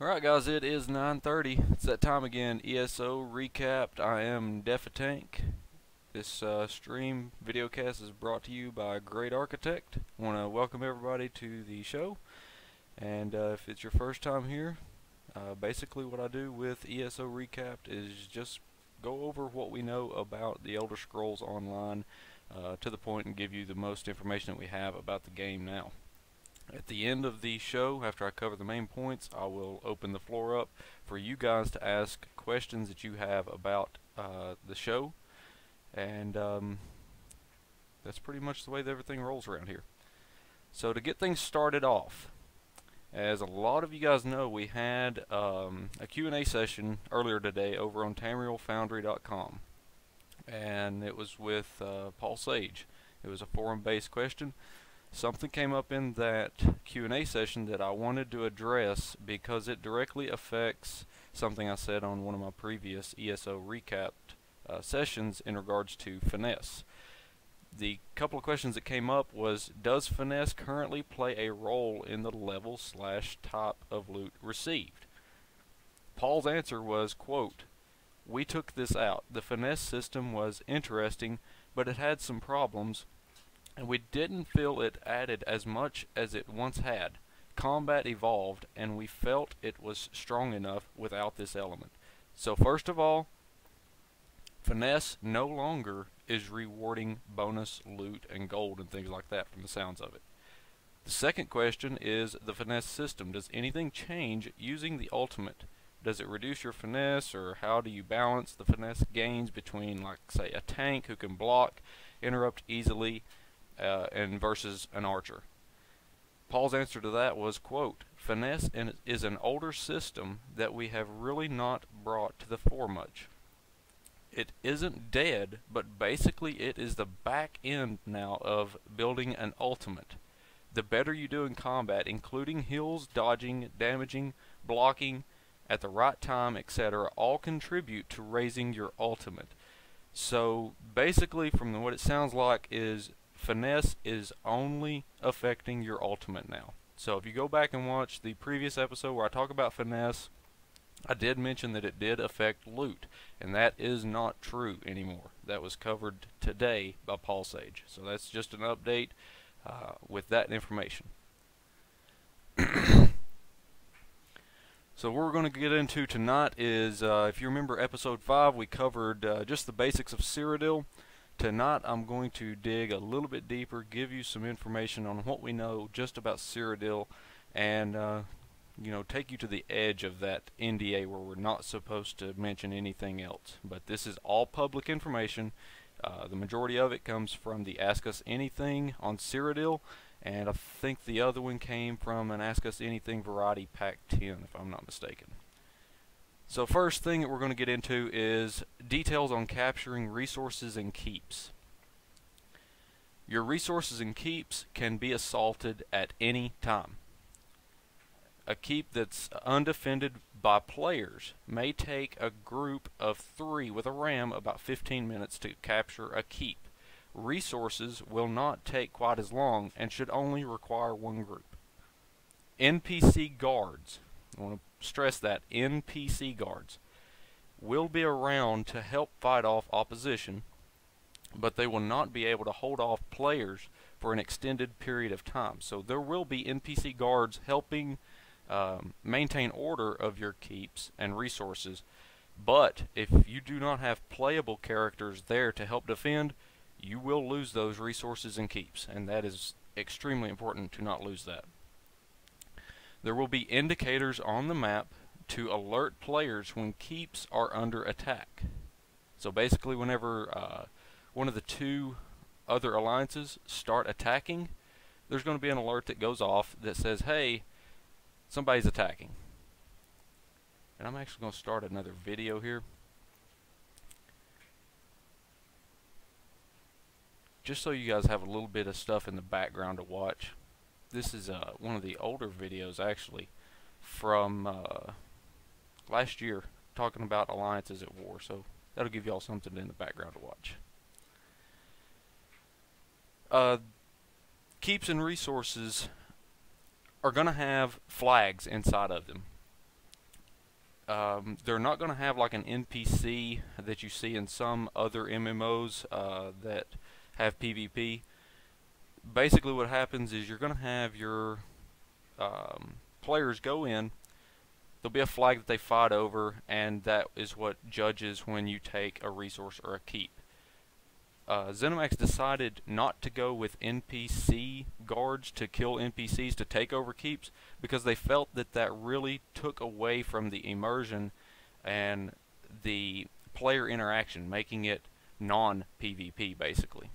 Alright guys, it is 9:30. It's that time again. ESO recapped. I am Defatank. This stream videocast is brought to you by a great architect. I want to welcome everybody to the show. And if it's your first time here, basically what I do with ESO recapped is just go over what we know about the Elder Scrolls Online to the point and give you the most information that we have about the game now. At the end of the show, after I cover the main points, I will open the floor up for you guys to ask questions that you have about the show, and that's pretty much the way that everything rolls around here. So to get things started off, as a lot of you guys know, we had a Q&A session earlier today over on TamrielFoundry.com, and it was with Paul Sage. It was a forum-based question. Something came up in that Q&A session that I wanted to address because it directly affects something I said on one of my previous ESO recapped sessions in regards to Finesse. The couple of questions that came up was, does Finesse currently play a role in the level/type of loot received? Paul's answer was, quote, "We took this out. The Finesse system was interesting, but it had some problems, and we didn't feel it added as much as it once had. Combat evolved, and we felt it was strong enough without this element." So first of all, Finesse no longer is rewarding bonus loot and gold and things like that from the sounds of it. The second question is the Finesse system. Does anything change using the ultimate? Does it reduce your Finesse, or how do you balance the Finesse gains between, like, say, a tank who can block, interrupt easily, and versus an archer? Paul's answer to that was, quote, "Finesse is an older system that we have really not brought to the fore much. It isn't dead, but basically it is the back end now of building an ultimate. The better you do in combat, including heals, dodging, damaging, blocking at the right time, etc., all contribute to raising your ultimate." So basically, from what it sounds like, is Finesse is only affecting your ultimate now. So if you go back and watch the previous episode where I talk about Finesse, I did mention that it did affect loot, and that is not true anymore. That was covered today by Paul Sage. So that's just an update with that information. So what we're going to get into tonight is, if you remember episode 5, we covered just the basics of Cyrodiil. Tonight I'm going to dig a little bit deeper, give you some information on what we know just about Cyrodiil, and take you to the edge of that NDA where we're not supposed to mention anything else. But this is all public information. The majority of it comes from the Ask Us Anything on Cyrodiil, and I think the other one came from an Ask Us Anything Variety Pack 10, if I'm not mistaken. So first thing that we're going to get into is details on capturing resources and keeps. Your resources and keeps can be assaulted at any time. A keep that's undefended by players may take a group of 3 with a ram about 15 minutes to capture a keep. Resources will not take quite as long and should only require one group. NPC guards, I want to stress that, NPC guards will be around to help fight off opposition, but they will not be able to hold off players for an extended period of time. So there will be NPC guards helping maintain order of your keeps and resources, but if you do not have playable characters there to help defend, you will lose those resources and keeps, and that is extremely important to not lose that. There will be indicators on the map to alert players when keeps are under attack. So basically, whenever one of the 2 other alliances start attacking, there's going to be an alert that goes off that says, hey, somebody's attacking. And I'm actually going to start another video here, just so you guys have a little bit of stuff in the background to watch. This is one of the older videos, actually, from last year, talking about alliances at war. So that'll give y'all something in the background to watch. Keeps and resources are going to have flags inside of them. they're not going to have like an NPC that you see in some other MMOs that have PvP. Basically what happens is you're going to have your players go in, there'll be a flag that they fight over, and that is what judges when you take a resource or a keep. ZeniMax decided not to go with NPC guards to kill NPCs to take over keeps because they felt that that really took away from the immersion and the player interaction, making it non-PvP basically.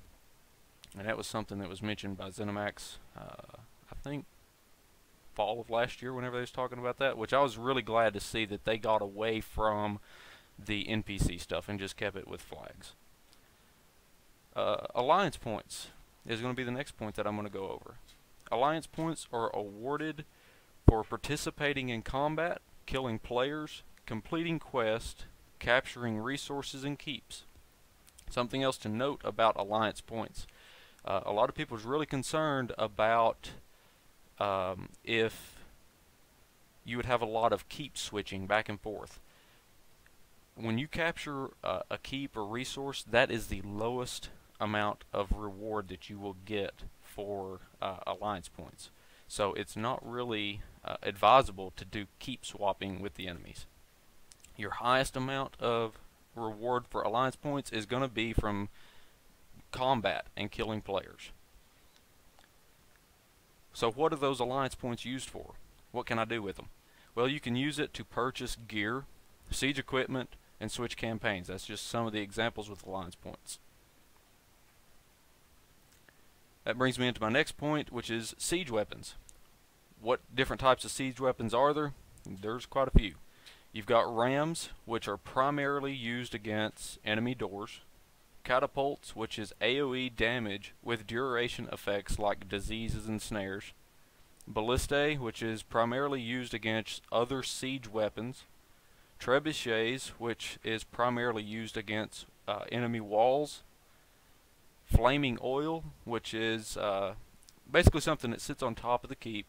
And that was something that was mentioned by ZeniMax, I think fall of last year whenever they was talking about that, which I was really glad to see that they got away from the NPC stuff and just kept it with flags. Alliance points is going to be the next point that I'm going to go over. Alliance points are awarded for participating in combat, killing players, completing quests, capturing resources and keeps. Something else to note about alliance points. A lot of people is really concerned about if you would have a lot of keep switching back and forth. When you capture a keep or resource, that is the lowest amount of reward that you will get for alliance points. So it's not really advisable to do keep swapping with the enemies. Your highest amount of reward for alliance points is going to be from combat and killing players. So what are those alliance points used for? What can I do with them? Well, you can use it to purchase gear, siege equipment, and switch campaigns. That's just some of the examples with alliance points. That brings me into my next point, which is siege weapons. What different types of siege weapons are there? There's quite a few. You've got rams, which are primarily used against enemy doors. Catapults, which is AoE damage with duration effects like diseases and snares. Ballistae, which is primarily used against other siege weapons. Trebuchets, which is primarily used against enemy walls. Flaming oil, which is basically something that sits on top of the keep,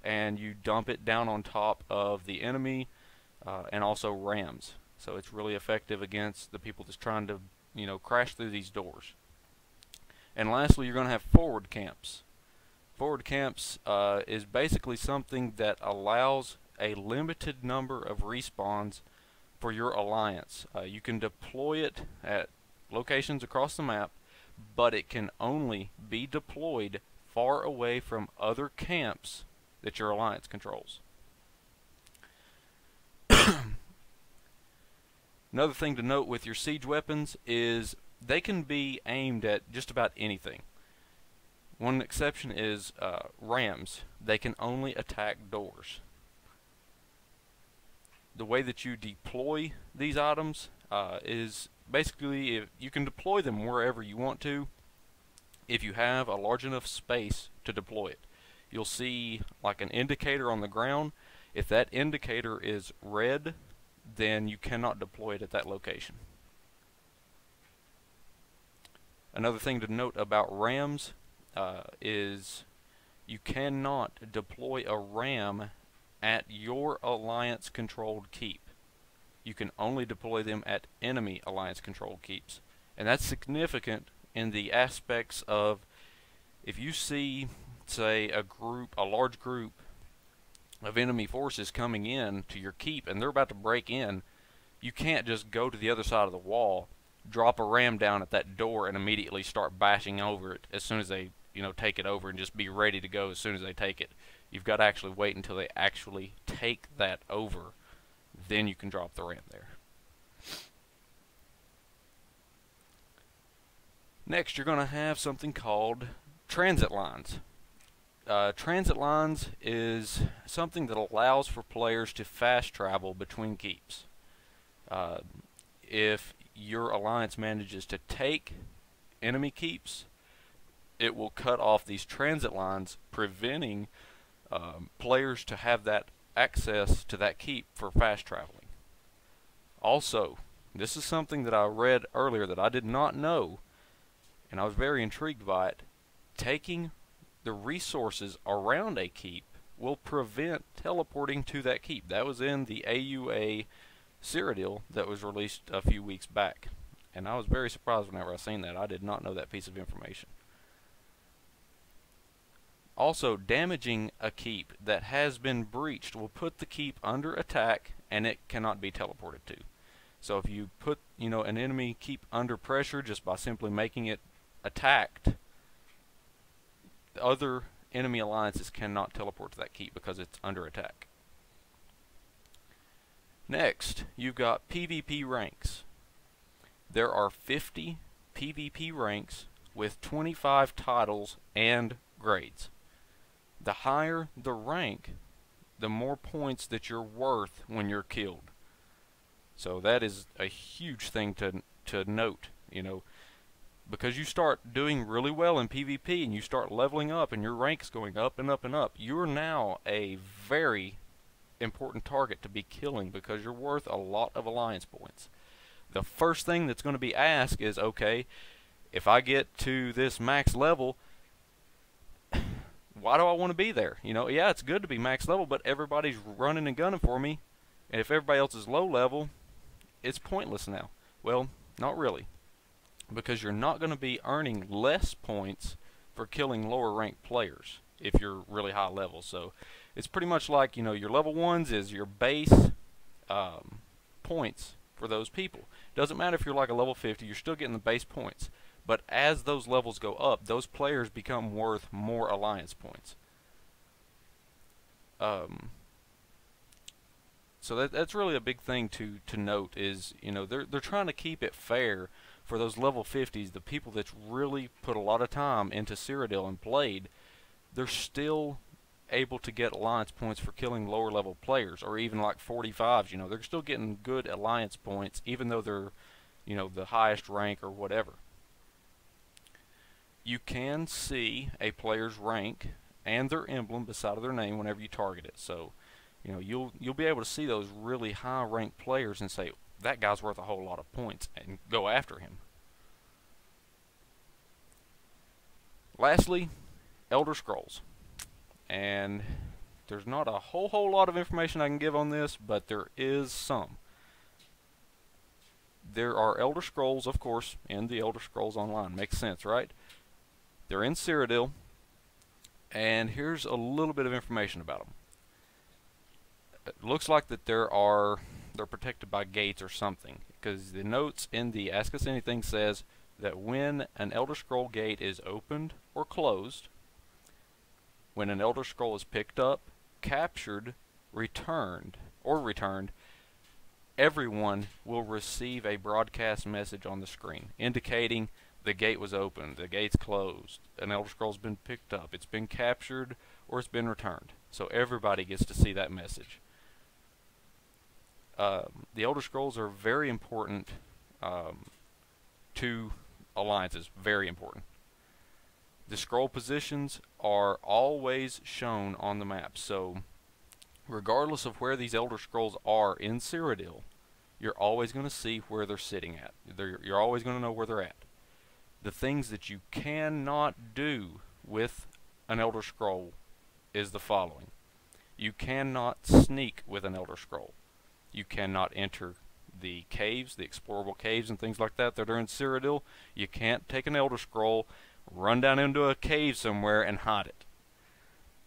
and you dump it down on top of the enemy, and also rams. So it's really effective against the people that's trying to, crash through these doors. And lastly, you're going to have forward camps. Forward camps is basically something that allows a limited number of respawns for your alliance. You can deploy it at locations across the map, but it can only be deployed far away from other camps that your alliance controls. Another thing to note with your siege weapons is they can be aimed at just about anything. One exception is rams. They can only attack doors. The way that you deploy these items is basically if you can deploy them wherever you want to if you have a large enough space to deploy it. You'll see like an indicator on the ground. If that indicator is red, then you cannot deploy it at that location. Another thing to note about rams is you cannot deploy a ram at your alliance controlled keep. You can only deploy them at enemy alliance controlled keeps. And that's significant in the aspects of if you see, say, a large group of enemy forces coming in to your keep and they're about to break in, you can't just go to the other side of the wall, drop a ram down at that door and immediately start bashing over it as soon as they take it over and just be ready to go as soon as they take it. You've got to actually wait until they actually take that over. Then you can drop the ram there. Next, you're going to have something called transit lines. Transit lines is something that allows for players to fast travel between keeps. If your alliance manages to take enemy keeps, it will cut off these transit lines, preventing players to have that access to that keep for fast traveling. Also, this is something that I read earlier that I did not know, and I was very intrigued by it. Taking the resources around a keep will prevent teleporting to that keep. That was in the AUA Cyrodiil that was released a few weeks back. And I was very surprised whenever I seen that. I did not know that piece of information. Also, damaging a keep that has been breached will put the keep under attack and it cannot be teleported to. So if you put, an enemy keep under pressure just by simply making it attacked, the other enemy alliances cannot teleport to that keep because it's under attack. Next, you've got PvP ranks. There are 50 PvP ranks with 25 titles and grades. The higher the rank, the more points that you're worth when you're killed. So that is a huge thing to note, because you start doing really well in PvP and you start leveling up and your rank's going up and up and up, you're now a very important target to be killing because you're worth a lot of alliance points. The first thing that's going to be asked is, okay, if I get to this max level, why do I want to be there? Yeah, it's good to be max level, but everybody's running and gunning for me, and if everybody else is low level, it's pointless now. Well, not really, because you're not going to be earning less points for killing lower ranked players if you're really high level. So it's pretty much like, your level 1s is your base points for those people. Doesn't matter if you're like a level 50, you're still getting the base points. But as those levels go up, those players become worth more alliance points. So that's really a big thing to note is, they're trying to keep it fair for those level 50s, the people that's really put a lot of time into Cyrodiil and played. They're still able to get alliance points for killing lower level players, or even like 45s. They're still getting good alliance points even though they're, the highest rank or whatever. You can see a player's rank and their emblem beside of their name whenever you target it. So, you'll be able to see those really high ranked players and say, that guy's worth a whole lot of points, and go after him. Lastly, Elder Scrolls. And there's not a whole lot of information I can give on this, but there is some. There are Elder Scrolls, of course, in the Elder Scrolls Online. Makes sense, right? They're in Cyrodiil, and here's a little bit of information about them. It looks like that they're protected by gates or something, because the notes in the Ask Us Anything says that when an Elder Scroll gate is opened or closed, when an Elder Scroll is picked up, captured, returned, everyone will receive a broadcast message on the screen indicating the gate was opened, the gate's closed, an Elder Scroll's been picked up, it's been captured, or it's been returned. So everybody gets to see that message. The Elder Scrolls are very important to alliances, very important. The scroll positions are always shown on the map, so regardless of where these Elder Scrolls are in Cyrodiil, you're always going to see where they're sitting at. You're always going to know where they're at. The things that you cannot do with an Elder Scroll is the following. You cannot sneak with an Elder Scroll. You cannot enter the caves, the explorable caves and things like that are in Cyrodiil. You can't take an Elder Scroll, run down into a cave somewhere and hide it.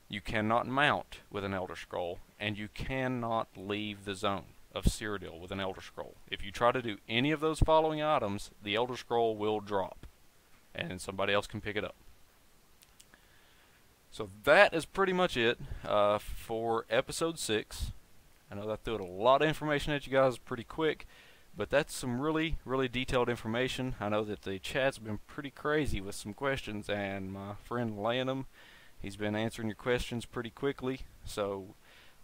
You cannot mount with an Elder Scroll, and you cannot leave the zone of Cyrodiil with an Elder Scroll. If you try to do any of those following items, the Elder Scroll will drop, and somebody else can pick it up. So that is pretty much it for episode 6. I know that threw a lot of information at you guys pretty quick, but that's some really detailed information. I know that the chat's been pretty crazy with some questions, and my friend Lanham, he's been answering your questions pretty quickly. So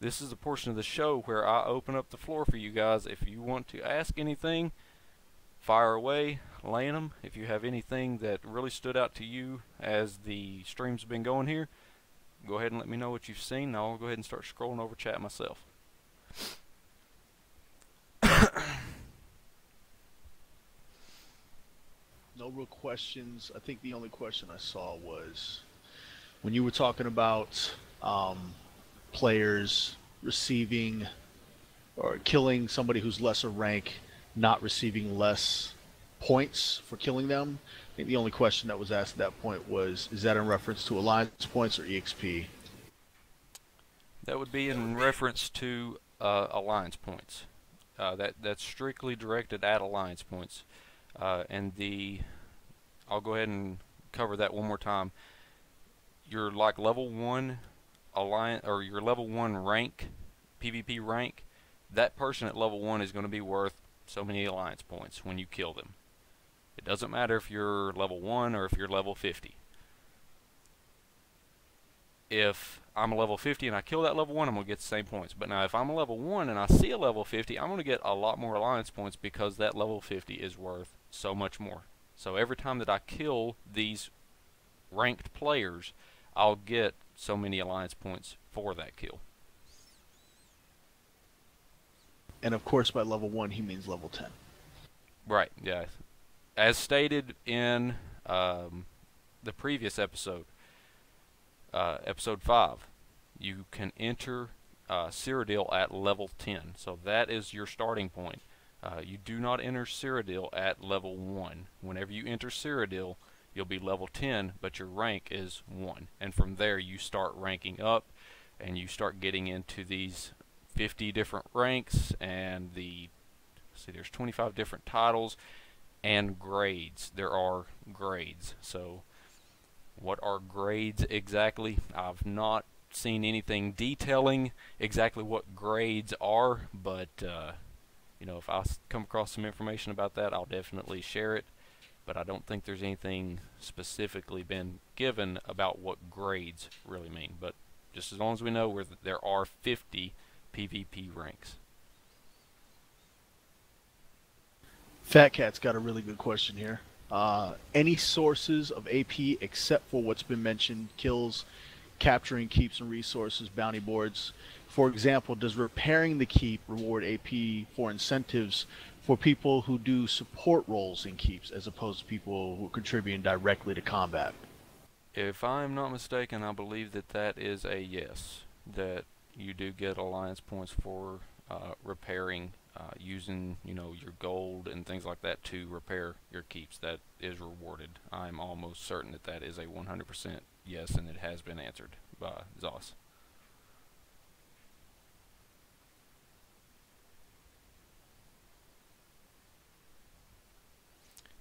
this is a portion of the show where I open up the floor for you guys. If you want to ask anything, fire away. Lanham, if you have anything that really stood out to you as the stream's been going here, go ahead and let me know what you've seen, and I'll go ahead and start scrolling over chat myself. No real questions. I think the only question I saw was when you were talking about players receiving or killing somebody who's lesser rank, not receiving less points for killing them. I think the only question that was asked at that point was, is that in reference to alliance points or EXP? That would be in reference to alliance points. That's strictly directed at alliance points. I'll go ahead and cover that one more time. Your like level 1 alliance, or your level 1 rank, PvP rank, that person at level 1 is going to be worth so many alliance points when you kill them. It doesn't matter if you're level 1 or if you're level 50. If I'm a level 50 and I kill that level 1, I'm going to get the same points. But now if I'm a level 1 and I see a level 50, I'm going to get a lot more alliance points because that level 50 is worth so much more. So every time that I kill these ranked players, I'll get so many alliance points for that kill. And of course, by level 1, he means level 10. Right, yeah. As stated in the previous episode, episode 5, you can enter Cyrodiil at level 10. So that is your starting point. You do not enter Cyrodiil at level 1. Whenever you enter Cyrodiil, you'll be level 10, but your rank is 1. And from there, you start ranking up, and you start getting into these 50 different ranks, and there's 25 different titles, and grades. There are grades. So what are grades exactly? I've not seen anything detailing exactly what grades are, but you know, if I come across some information about that, I'll definitely share it. But I don't think there's anything specifically been given about what grades really mean. But just as long as we know there are 50 PvP ranks. Fat Cat's got a really good question here. Any sources of AP except for what's been mentioned, kills, capturing keeps and resources, bounty boards? For example, does repairing the keep reward AP for incentives for people who do support roles in keeps as opposed to people who are contributing directly to combat? If I'm not mistaken, I believe that is a yes. That you do get alliance points for repairing, using your gold and things like that to repair your keeps. That is rewarded. I'm almost certain that is a 100% yes, and it has been answered by Zos.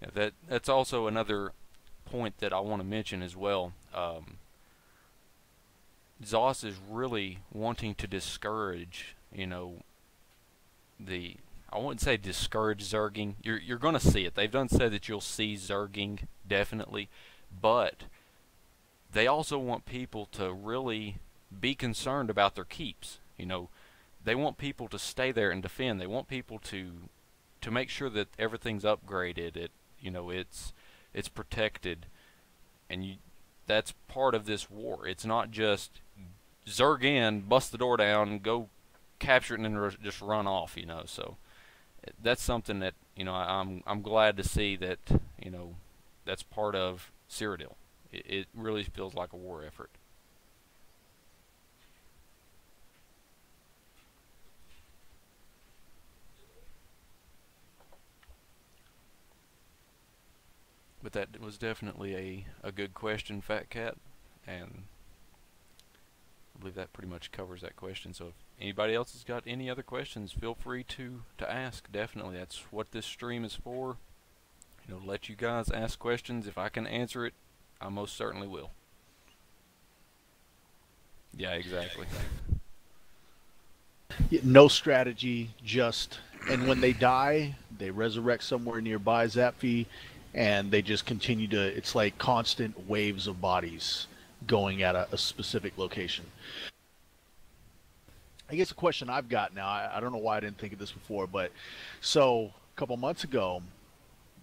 Yeah, that's also another point that I want to mention as well. Zos is really wanting to discourage, I wouldn't say discourage zerging. You're going to see it. They've done said that you'll see zerging, definitely, but they also want people to really be concerned about their keeps. They want people to stay there and defend. They want people to make sure that everything's upgraded. It's protected, and that's part of this war. It's not just zerg in, bust the door down, go capture it, and then just run off. So that's something that I'm glad to see that that's part of Cyrodiil. It really feels like a war effort. But that was definitely a good question, Fat Cat, and I believe that pretty much covers that question. So if anybody else has got any other questions, feel free to ask. Definitely, that's what this stream is for. Let you guys ask questions. If I can answer it, I most certainly will. Yeah, exactly. No strategy, and when they die, they resurrect somewhere nearby Zapfi, and they just continue to, it's like constant waves of bodies going at a specific location. I guess a question I've got now, I don't know why I didn't think of this before, but so a couple months ago,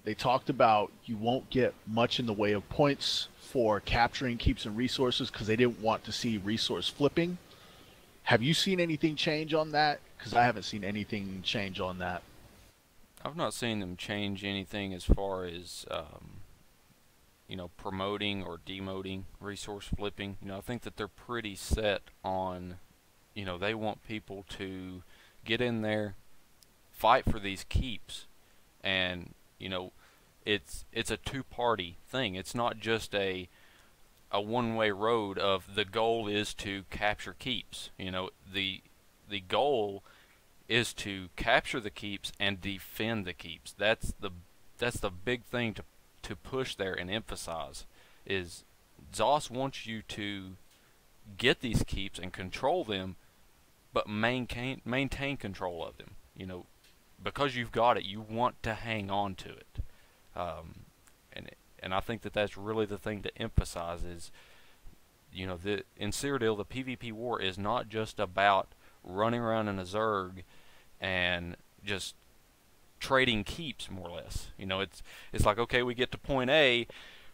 they talked about you won't get much in the way of points for capturing keeps and resources because they didn't want to see resource flipping. Have you seen anything change on that? Because I haven't seen anything change on that. I've not seen them change anything as far as promoting or demoting resource flipping. I think that they're pretty set on they want people to get in there, fight for these keeps, and it's a two-party thing. It's not just a one-way road of the goal is to capture keeps. The goal is to capture the keeps and defend the keeps. That's the big thing to push there and emphasize is ZOS wants you to get these keeps and control them, but maintain control of them. Because you've got it, you want to hang on to it. Um, and I think that that's really the thing to emphasize is, in Cyrodiil, the PvP war is not just about running around in a Zerg and just trading keeps, more or less. It's like, okay, we get to point A,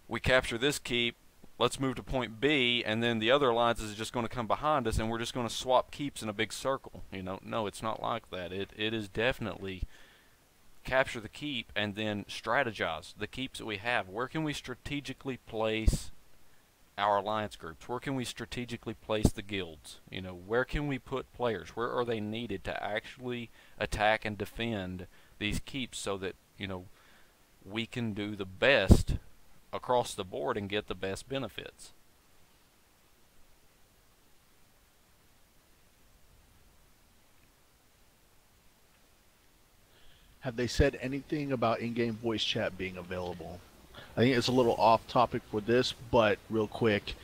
we capture this keep, let's move to point B, and then the other alliance is just going to come behind us, and we're just going to swap keeps in a big circle. No, it's not like that. It is definitely capture the keep and then strategize the keeps that we have. Where can we strategically place our alliance groups? Where can we strategically place the guilds? Where can we put players? Where are they needed to actually attack and defend these keeps so that, we can do the best across the board and get the best benefits? Have they said anything about in-game voice chat being available? I think it's a little off topic for this, but real quick,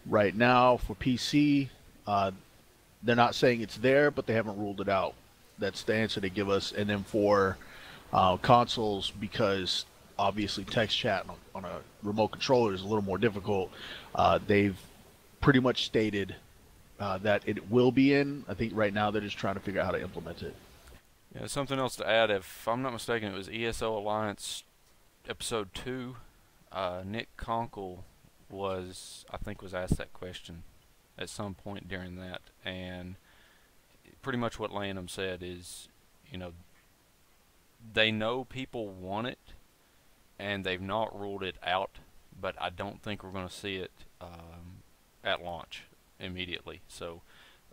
right now for PC, they're not saying it's there, but they haven't ruled it out. That's the answer they give us. And then for consoles, because obviously text chat on a remote controller is a little more difficult, they've pretty much stated that it will be in. I think right now they're just trying to figure out how to implement it. Yeah, something else to add, if I'm not mistaken, it was ESO Alliance Episode 2. Nick Conkle I think was asked that question at some point during that, and pretty much what Lanham said is, they know people want it, and they've not ruled it out, but I don't think we're going to see it at launch immediately. So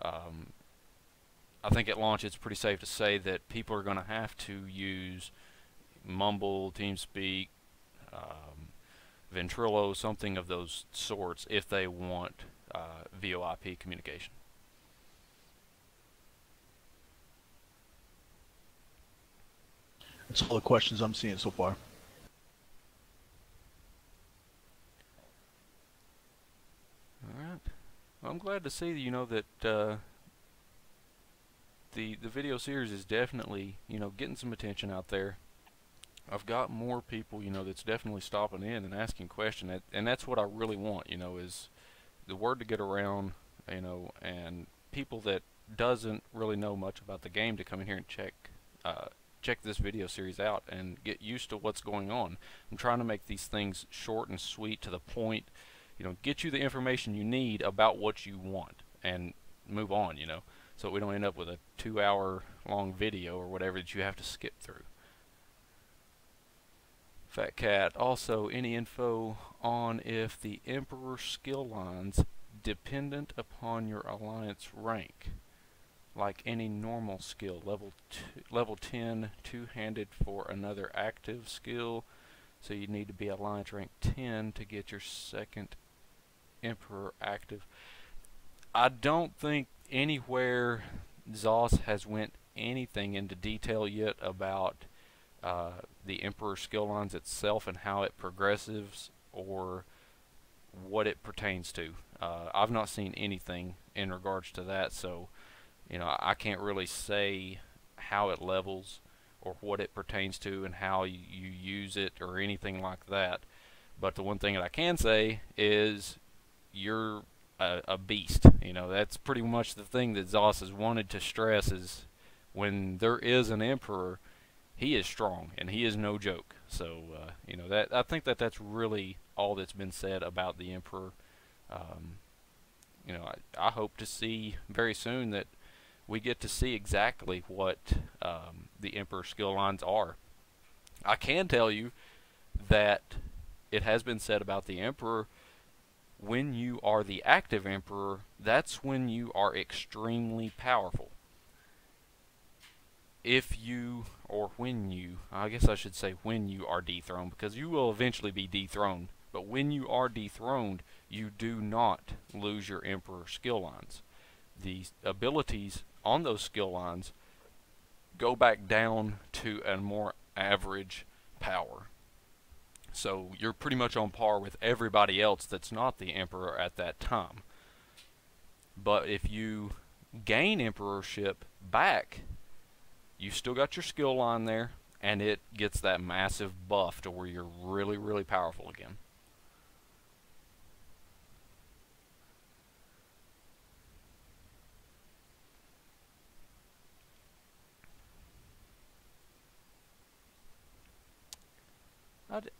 I think at launch it's pretty safe to say that people are going to have to use Mumble, TeamSpeak, Ventrilo, something of those sorts if they want VoIP communication. That's all the questions I'm seeing so far. Alright. Well, I'm glad to see that the video series is definitely, getting some attention out there. I've got more people, that's definitely stopping in and asking questions, and that's what I really want, is the word to get around, and people that doesn't really know much about the game to come in here and check this video series out and get used to what's going on. I'm trying to make these things short and sweet, to the point, get you the information you need about what you want and move on, so we don't end up with a 2-hour long video or whatever that you have to skip through. Fat Cat, also any info on if the Emperor skill lines dependent upon your alliance rank, like any normal skill, level 10 two-handed for another active skill, so you need to be alliance rank 10 to get your second Emperor active. I don't think anywhere ZOS has went anything into detail yet about the Emperor skill lines itself and how it progresses or what it pertains to. I've not seen anything in regards to that, so I can't really say how it levels or what it pertains to and how you use it or anything like that. But the one thing that I can say is you're a beast. That's pretty much the thing that ZOS has wanted to stress, is when there is an Emperor, he is strong and he is no joke. So that I think that's really all that's been said about the Emperor. I hope to see very soon that we get to see exactly what the Emperor skill lines are. I can tell you that it has been said about the Emperor when you are the active emperor, that's when you are extremely powerful. If you, or when you, I guess I should say when you are dethroned, because you will eventually be dethroned, but when you are dethroned, you do not lose your emperor skill lines. The abilities on those skill lines go back down to a more average power. So you're pretty much on par with everybody else that's not the emperor at that time. But if you gain emperorship back, you've still got your skill line there, and it gets that massive buff to where you're really, really powerful again.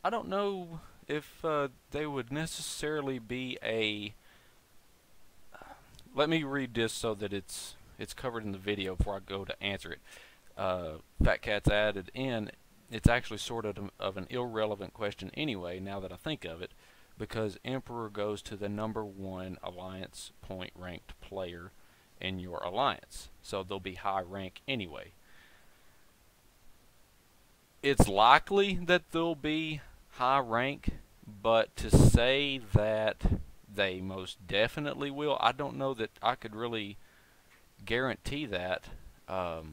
I don't know if they would necessarily be a... Let me read this so that it's covered in the video before I go to answer it. Fat Cat's added in, it's actually sort of an irrelevant question anyway, now that I think of it, because Emperor goes to the #1 alliance point ranked player in your alliance, so they'll be high rank anyway. It's likely that they'll be high rank, but to say that they most definitely will, I don't know that I could really guarantee that right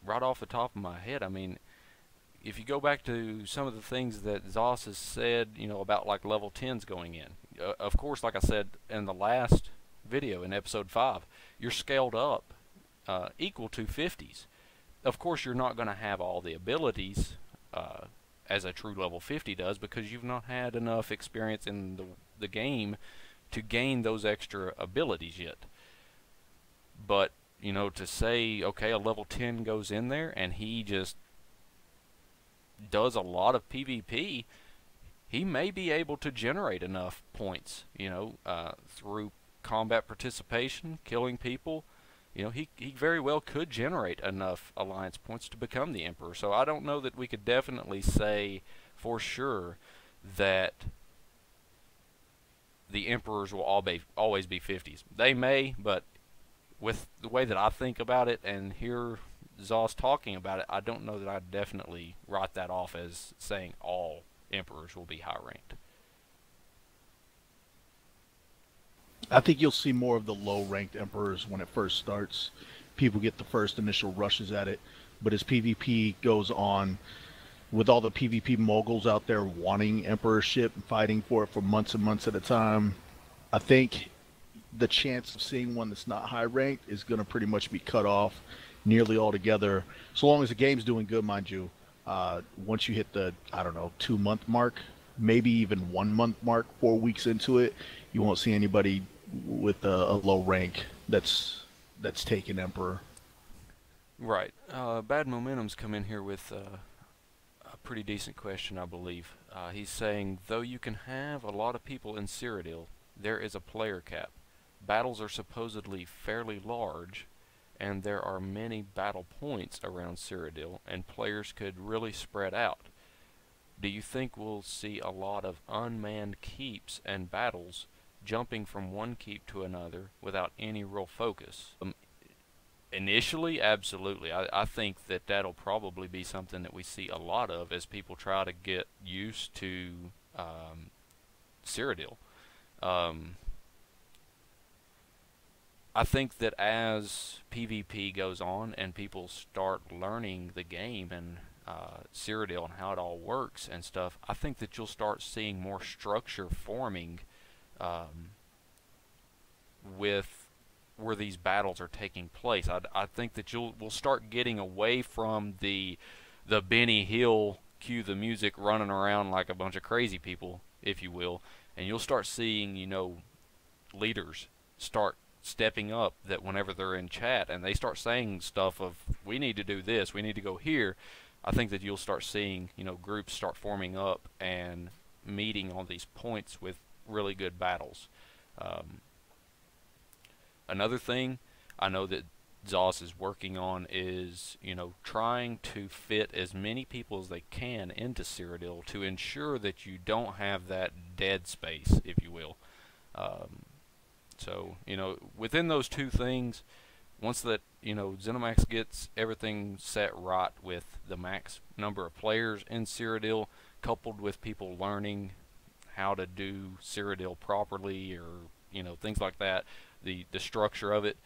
off the top of my head. I mean, if you go back to some of the things that Zoss has said, you know, about like level 10s going in, of course, like I said in the last video in episode 5, you're scaled up equal to 50s. Of course, you're not going to have all the abilities as a true level 50 does, because you've not had enough experience in the game to gain those extra abilities yet. But, you know, to say, okay, a level 10 goes in there and he just does a lot of PvP, he may be able to generate enough points, you know, through combat participation, killing people. You know, he very well could generate enough alliance points to become the emperor. So I don't know that we could definitely say for sure that the emperors will always be 50s. They may, but with the way that I think about it and hear Zoss talking about it, I don't know that I'd definitely write that off as saying all emperors will be high ranked. I think you'll see more of the low-ranked emperors when it first starts. People get the first initial rushes at it, but as PvP goes on, with all the PvP moguls out there wanting emperorship and fighting for it for months and months at a time, I think the chance of seeing one that's not high-ranked is going to pretty much be cut off nearly altogether, so long as the game's doing good, mind you. Once you hit the, I don't know, 2-month mark, maybe even 1-month mark, 4 weeks into it, you won't see anybody with a low rank that's taken emperor. Right. Bad Momentum's come in here with a pretty decent question, I believe. He's saying, though you can have a lot of people in Cyrodiil, there is a player cap. Battles are supposedly fairly large, and there are many battle points around Cyrodiil, and players could really spread out. Do you think we'll see a lot of unmanned keeps and battles jumping from one keep to another without any real focus? Initially, absolutely. I think that that'll probably be something that we see a lot of as people try to get used to Cyrodiil. I think that as PvP goes on and people start learning the game and Cyrodiil and how it all works and stuff, I think that you'll start seeing more structure forming with where these battles are taking place. I think that we'll start getting away from the Benny Hill cue the music running around like a bunch of crazy people, if you will, and you'll start seeing, you know, leaders start stepping up, that whenever they're in chat and they start saying stuff of, we need to do this, we need to go here, I think that you'll start seeing, you know, groups start forming up and meeting on these points with really good battles. Another thing, I know that Zoss is working on is, you know, trying to fit as many people as they can into Cyrodiil to ensure that you don't have that dead space, if you will. So, you know, within those two things, once that, you know, ZeniMax gets everything set right with the max number of players in Cyrodiil, coupled with people learning how to do Cyrodiil properly, or, you know, things like that, the structure of it,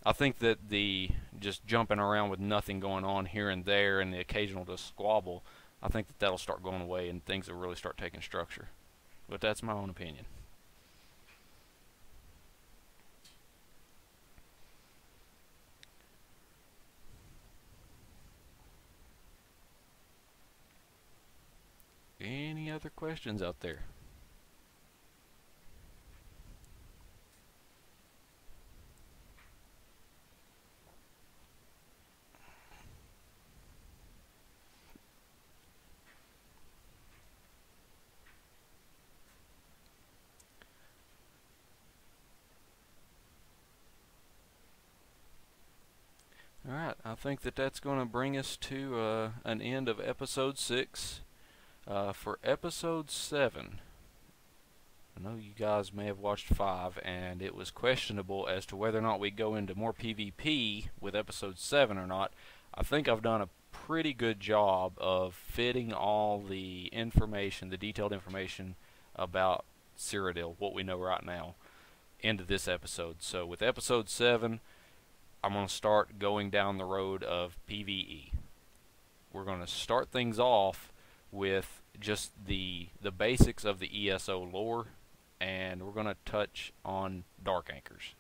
I think that the just jumping around with nothing going on here and there and the occasional just squabble, I think that that'll start going away and things will really start taking structure. But that's my own opinion. Any other questions out there? Alright, I think that that's going to bring us to an end of episode 6. For episode 7, I know you guys may have watched 5, and it was questionable as to whether or not we go into more PvP with episode 7 or not. I think I've done a pretty good job of fitting all the information, the detailed information about Cyrodiil, what we know right now, into this episode. So with episode 7, I'm going to start going down the road of PvE. We're going to start things off with just the basics of the ESO lore, and we're going to touch on dark anchors.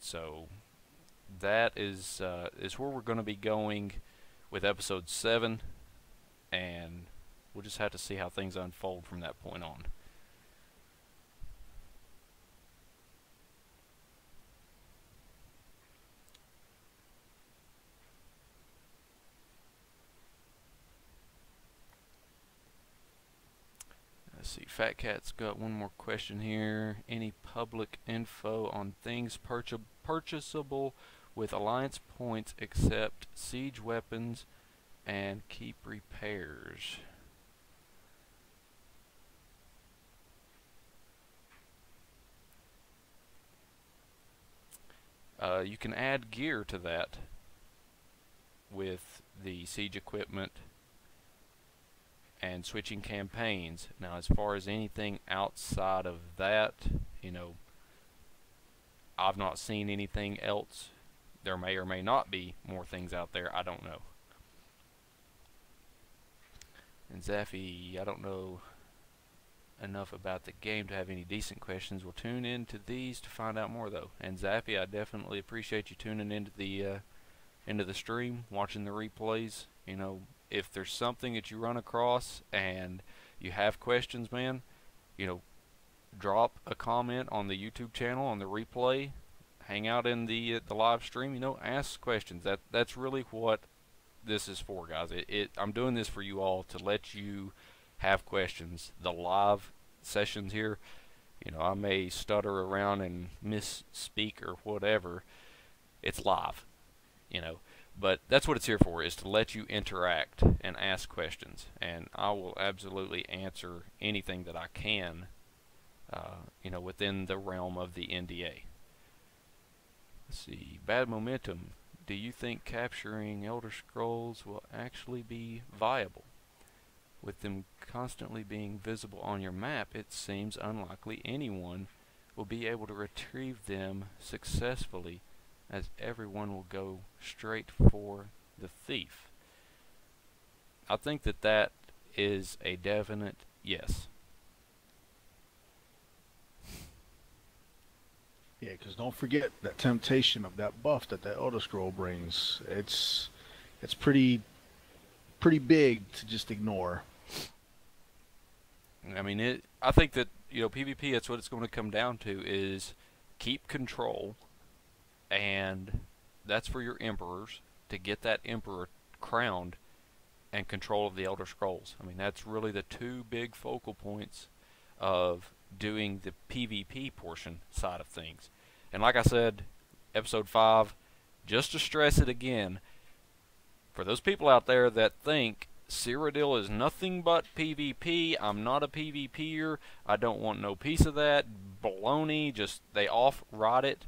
So that is where we're going to be going with episode 7, and we'll just have to see how things unfold from that point on. Let's see, Fat Cat's got one more question here. Any public info on things purchasable with alliance points except siege weapons and keep repairs? You can add gear to that with the siege equipment and switching campaigns. Now, as far as anything outside of that, you know, I've not seen anything else. There may or may not be more things out there. I don't know. And Zaffy, I don't know enough about the game to have any decent questions. We'll tune into these to find out more, though. And Zaffy, I definitely appreciate you tuning into the stream, watching the replays. You know, if there's something that you run across and you have questions, man, you know, drop a comment on the YouTube channel, on the replay, hang out in the live stream, you know, ask questions. That's really what this is for, guys. I'm doing this for you all, to let you have questions. The live sessions here, you know, I may stutter around and misspeak or whatever. It's live, you know. But that's what it's here for, is to let you interact and ask questions. And I will absolutely answer anything that I can, you know, within the realm of the NDA. Let's see, Bad Momentum. Do you think capturing Elder Scrolls will actually be viable? With them constantly being visible on your map, it seems unlikely anyone will be able to retrieve them successfully, as everyone will go straight for the thief. I think that is a definite yes. Yeah, because don't forget that temptation of that buff that Elder Scroll brings. It's pretty big to just ignore. I mean, I think that, you know, PvP, that's what it's going to come down to, is keep control, and that's for your emperors, to get that emperor crowned, and control of the Elder Scrolls. I mean, that's really the two big focal points of doing the PvP portion side of things. And like I said, episode 5, just to stress it again, for those people out there that think Cyrodiil is nothing but PvP, I'm not a PvPer, I don't want no piece of that, baloney, just they off-rot it,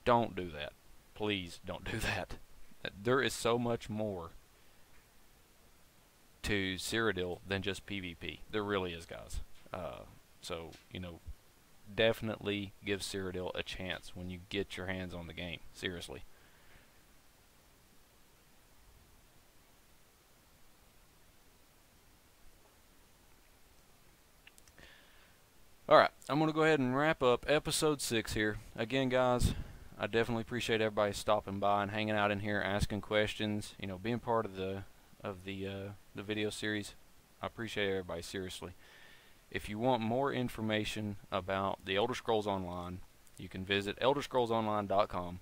don't do that. Please don't do that. There is so much more to Cyrodiil than just PvP. There really is, guys. So, you know, definitely give Cyrodiil a chance when you get your hands on the game. Seriously. Alright, I'm going to go ahead and wrap up episode 6 here. Again, guys, I definitely appreciate everybody stopping by and hanging out in here, asking questions, you know, being part of the video series. I appreciate everybody, seriously. If you want more information about the Elder Scrolls Online, you can visit elderscrollsonline.com.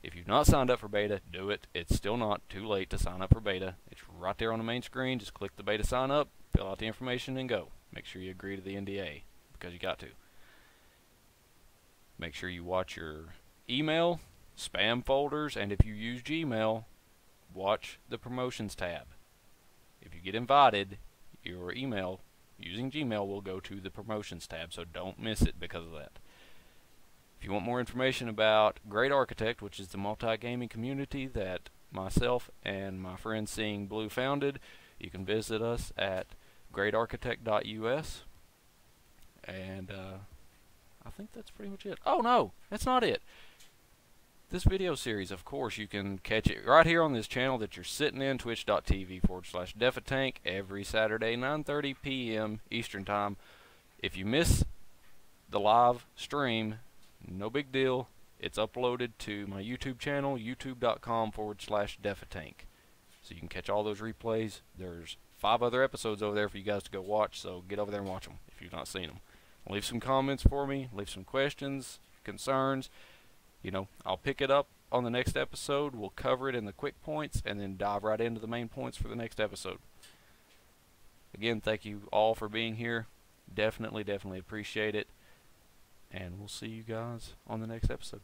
If you've not signed up for beta, do it. It's still not too late to sign up for beta. It's right there on the main screen. Just click the beta sign up, fill out the information, and go. Make sure you agree to the NDA, because you got to. Make sure you watch your email, spam folders, and if you use Gmail, watch the promotions tab. If you get invited, your email using Gmail will go to the promotions tab, so don't miss it because of that. If you want more information about Great Architect, which is the multi-gaming community that myself and my friend Seeing Blue founded, you can visit us at greatarchitect.us. And I think that's pretty much it. Oh no, that's not it. This video series, of course, you can catch it right here on this channel that you're sitting in, twitch.tv/Defatank, every Saturday, 9:30 p.m. Eastern Time. If you miss the live stream, no big deal. It's uploaded to my YouTube channel, youtube.com/Defatank. So you can catch all those replays. There's 5 other episodes over there for you guys to go watch, so get over there and watch them if you've not seen them. Leave some comments for me, leave some questions, concerns. You know, I'll pick it up on the next episode. We'll cover it in the quick points and then dive right into the main points for the next episode. Again, thank you all for being here. Definitely appreciate it. And we'll see you guys on the next episode.